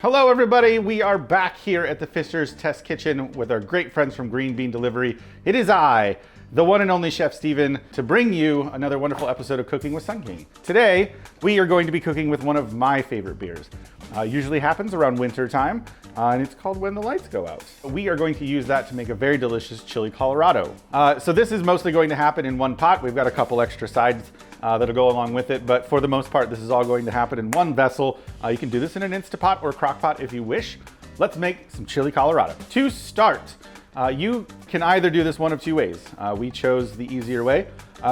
Hello everybody, we are back here at the Fisher's Test Kitchen with our great friends from Green Bean Delivery. It is I, the one and only Chef Steven, to bring you another wonderful episode of Cooking with Sun King. Today, we are going to be cooking with one of my favorite beers. Usually happens around winter time, and it's called When the Lights Go Out. We are going to use that to make a very delicious chili Colorado. So this is mostly going to happen in one pot. We've got a couple extra sides that'll go along with it, but for the most part, this is all going to happen in one vessel. You can do this in an Instapot or a crock pot if you wish. Let's make some chili Colorado. To start, you can either do this one of two ways. We chose the easier way.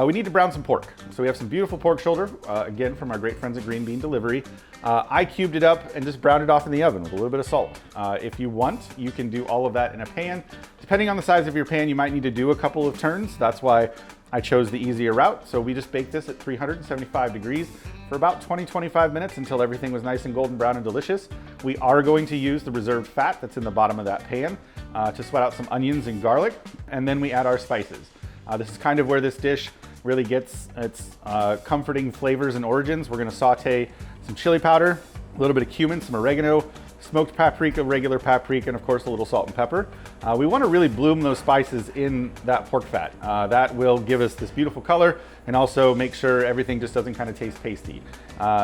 We need to brown some pork. So we have some beautiful pork shoulder, again, from our great friends at Green Bean Delivery. I cubed it up and just browned it off in the oven with a little bit of salt. If you want, you can do all of that in a pan. Depending on the size of your pan, you might need to do a couple of turns. That's why I chose the easier route. So we just baked this at 375 degrees for about 20-25 minutes until everything was nice and golden brown and delicious. We are going to use the reserved fat that's in the bottom of that pan to sweat out some onions and garlic, and then we add our spices. This is kind of where this dish really gets its comforting flavors and origins. We're gonna saute some chili powder, a little bit of cumin, some oregano, smoked paprika, regular paprika, and of course a little salt and pepper. We want to really bloom those spices in that pork fat. That will give us this beautiful color and also make sure everything just doesn't kind of taste pasty.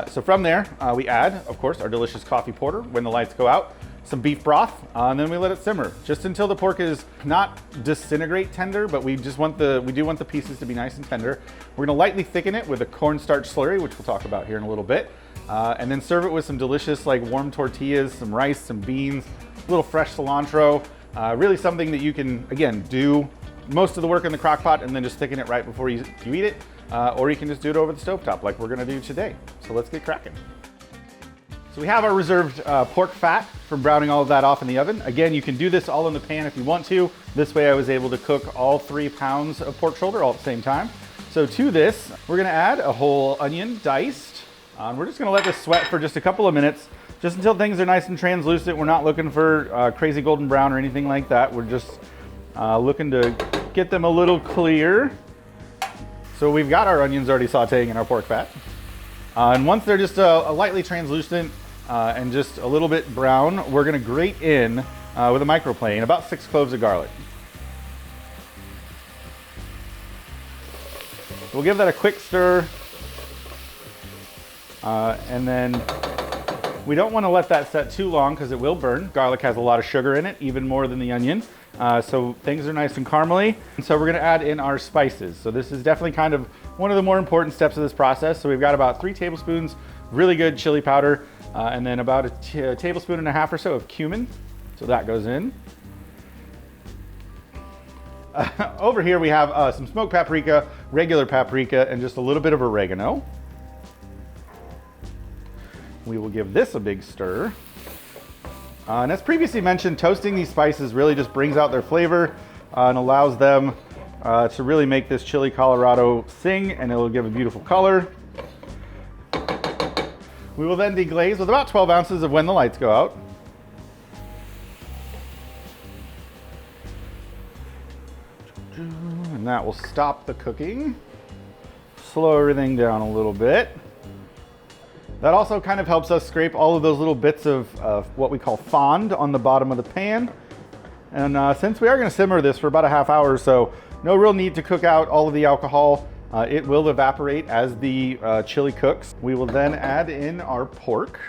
So from there, we add, of course, our delicious coffee porter When the Lights Go Out, some beef broth, and then we let it simmer just until the pork is not disintegrate tender, but we do want the pieces to be nice and tender. We're gonna lightly thicken it with a cornstarch slurry, which we'll talk about here in a little bit. And then serve it with some delicious warm tortillas, some rice, some beans, a little fresh cilantro. Really something that you can, again, do most of the work in the crock pot and then just thicken it right before you eat it. Or you can just do it over the stovetop like we're gonna do today. So let's get cracking. So we have our reserved pork fat from browning all of that off in the oven. Again, you can do this all in the pan if you want to. This way I was able to cook all 3 pounds of pork shoulder all at the same time. So to this, we're gonna add a whole onion diced. We're just gonna let this sweat for just a couple of minutes, just until things are nice and translucent. We're not looking for crazy golden brown or anything like that. We're just looking to get them a little clear. So we've got our onions already sauteing in our pork fat. And once they're just a lightly translucent and just a little bit brown, we're gonna grate in with a microplane about 6 cloves of garlic. We'll give that a quick stir. And then we don't want to let that set too long because it will burn. Garlic has a lot of sugar in it, even more than the onion. So things are nice and caramely. And so we're going to add in our spices. So this is definitely kind of one of the more important steps of this process. So we've got about 3 tablespoons really good chili powder, and then about a tablespoon and a half or so of cumin. So that goes in. Over here we have some smoked paprika, regular paprika, and just a little bit of oregano. We will give this a big stir. And as previously mentioned, toasting these spices really just brings out their flavor and allows them to really make this chili Colorado sing, and it'll give a beautiful color. We will then deglaze with about 12 ounces of When the Lights Go Out. And that will stop the cooking. Slow everything down a little bit. That also kind of helps us scrape all of those little bits of what we call fond on the bottom of the pan. And since we are going to simmer this for about a half hour or so, no real need to cook out all of the alcohol. It will evaporate as the chili cooks. We will then add in our pork.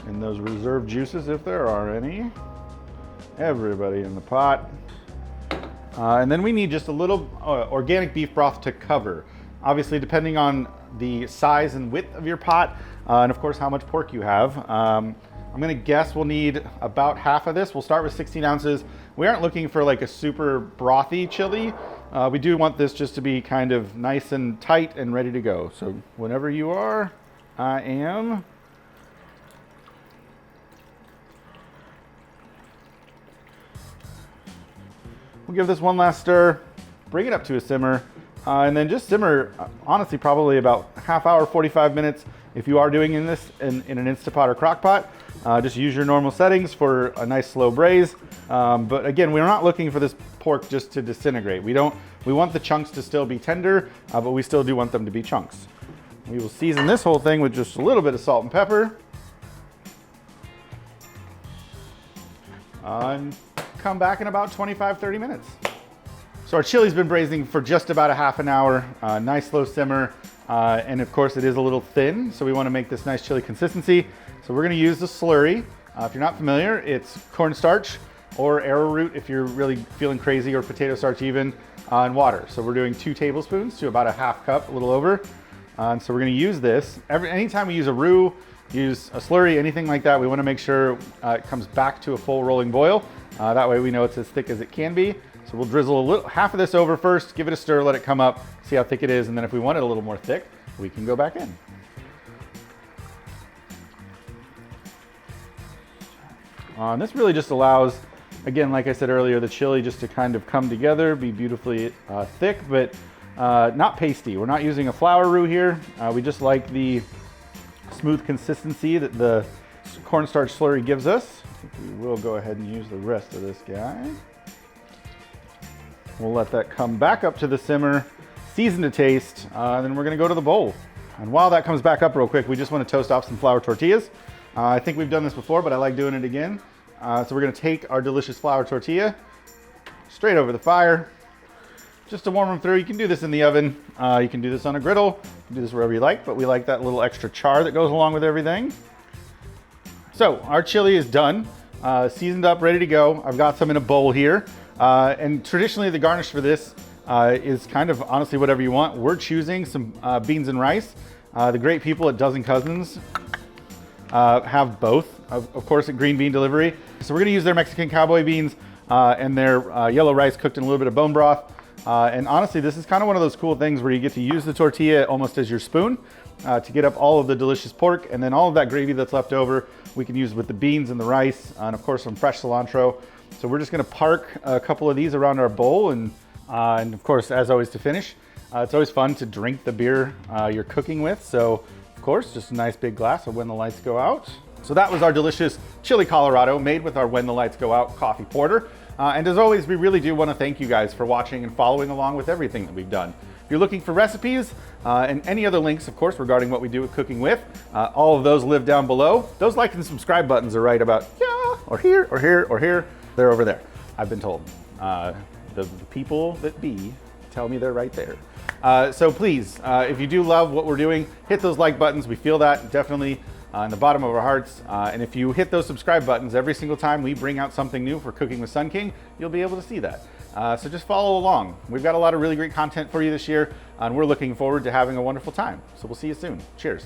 And those reserved juices, if there are any. Everybody in the pot. And then we need just a little organic beef broth to cover. Obviously, depending on the size and width of your pot, and of course how much pork you have. I'm gonna guess we'll need about half of this. We'll start with 16 ounces. We aren't looking for like a super brothy chili. We do want this just to be kind of nice and tight and ready to go. So whenever you are, I am. We'll give this one last stir, bring it up to a simmer. And then just simmer, honestly, probably about half hour, 45 minutes. If you are doing this in an Instapot or crock pot, just use your normal settings for a nice slow braise. But again, we're not looking for this pork just to disintegrate. We want the chunks to still be tender, but we still do want them to be chunks. We will season this whole thing with just a little bit of salt and pepper. And come back in about 25-30 minutes. So our chili's been braising for just about a half an hour, nice slow simmer. And of course it is a little thin, so we want to make this nice chili consistency. So we're going to use the slurry. If you're not familiar, it's cornstarch or arrowroot if you're really feeling crazy, or potato starch even, and water. So we're doing 2 tablespoons to about a half cup, a little over. And so we're going to use this. Anytime we use a roux, use a slurry, anything like that, we want to make sure it comes back to a full rolling boil. That way we know it's as thick as it can be. So we'll drizzle half of this over first, give it a stir, let it come up, see how thick it is, and then if we want it a little more thick, we can go back in. And this really just allows, again, like I said earlier, the chili just to kind of come together, be beautifully thick, but not pasty. We're not using a flour roux here. We just like the smooth consistency that the cornstarch slurry gives us. I think we will go ahead and use the rest of this guy. We'll let that come back up to the simmer, season to taste, then we're gonna go to the bowl. And while that comes back up real quick, we just wanna toast off some flour tortillas. I think we've done this before, but I like doing it again. So we're gonna take our delicious flour tortilla straight over the fire, just to warm them through. You can do this in the oven. You can do this on a griddle. You can do this wherever you like, but we like that little extra char that goes along with everything. So our chili is done, seasoned up, ready to go. I've got some in a bowl here. And traditionally the garnish for this is kind of honestly whatever you want. We're choosing some beans and rice. The great people at Dozen Cousins have both, of course, at Green Bean Delivery. So we're gonna use their Mexican cowboy beans and their yellow rice cooked in a little bit of bone broth. And honestly, this is kind of one of those cool things where you get to use the tortilla almost as your spoon to get up all of the delicious pork, and then all of that gravy that's left over, we can use with the beans and the rice, and of course some fresh cilantro. So we're just gonna park a couple of these around our bowl, and of course, as always, to finish, it's always fun to drink the beer you're cooking with. So of course, just a nice big glass of When the Lights Go Out. So that was our delicious Chili Colorado made with our When the Lights Go Out coffee porter. And as always, we really do want to thank you guys for watching and following along with everything that we've done. If you're looking for recipes and any other links, of course, regarding what we do with Cooking With, all of those live down below. Those like and subscribe buttons are right about yeah, or here, or here, or here. They're over there, I've been told. The people that be tell me they're right there. So please, if you do love what we're doing, hit those like buttons. We feel that definitely in the bottom of our hearts. And if you hit those subscribe buttons every single time we bring out something new for Cooking with Sun King, you'll be able to see that. So just follow along. We've got a lot of really great content for you this year, and we're looking forward to having a wonderful time. So we'll see you soon. Cheers.